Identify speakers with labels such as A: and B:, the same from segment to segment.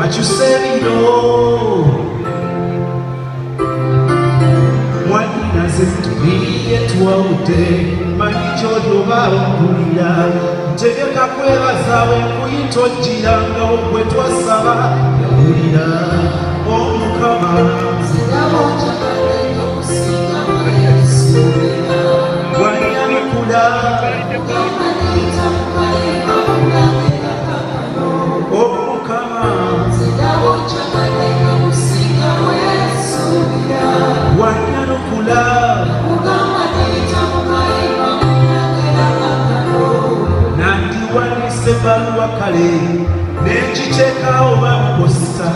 A: akyuse bino mwaninaze tubiye tuwawute manyi kyoli oba ompulira ntegeka kwebaza bwe nkuyita ojjirangawo gwe twasaba yawulira omukama wanyanukula omukama wanyanukula nandiwanise ebbaluwa kale nekiteekawo bamuposita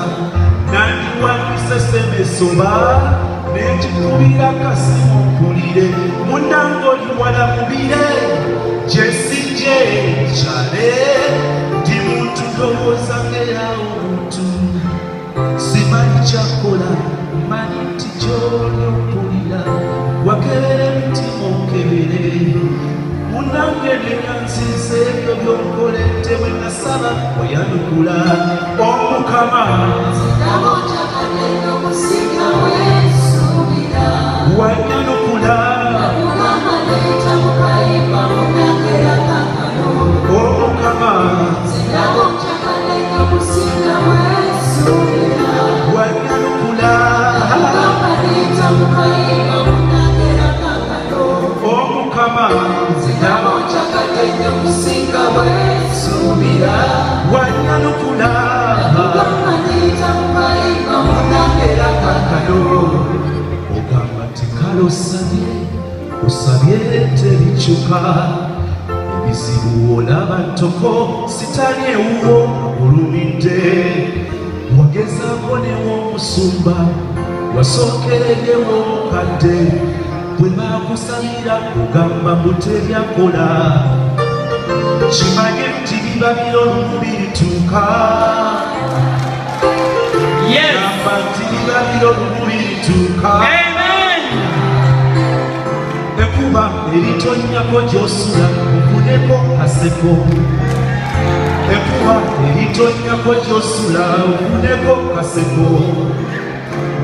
A: nandiwanise semesoba nekikubira kasimu mpulire munange oli wala mubire gyesijje kyale ndi muntu ndowooza ngerawo muntu simanyi kyakola manyi nti gyoli ompulira wakebera emitima okebere munange nenyanziza ebyo byonkolette bwe nasaba wayanukula omukama wanyanukula omukama wanyanukula omukama wanyanukula ogamba tekale osabye tebikyuka ebizibu olaba ntoko sitali ewuwo agulumidde wagezaako newomusumba wasookereddewo kadde bwe bakusabira ogamba mbu tebyakola kimanye nti biba biro lumu birituuka gamba nti biba biro lumu birituuka ekuba eritonnyako gy'osula ofuneko kaseko ekuba eritonnyako gy'osula ofuneko kaseko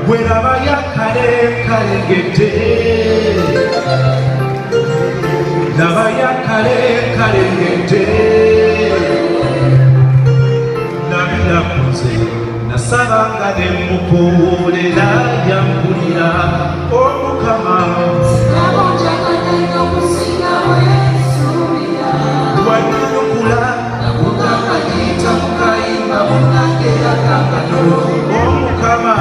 A: gwe laba yakale kalengedde laba yakale kalengedde nabirakoze nasabanga ne mukowoolera yampulira omukama wanyanukula omukama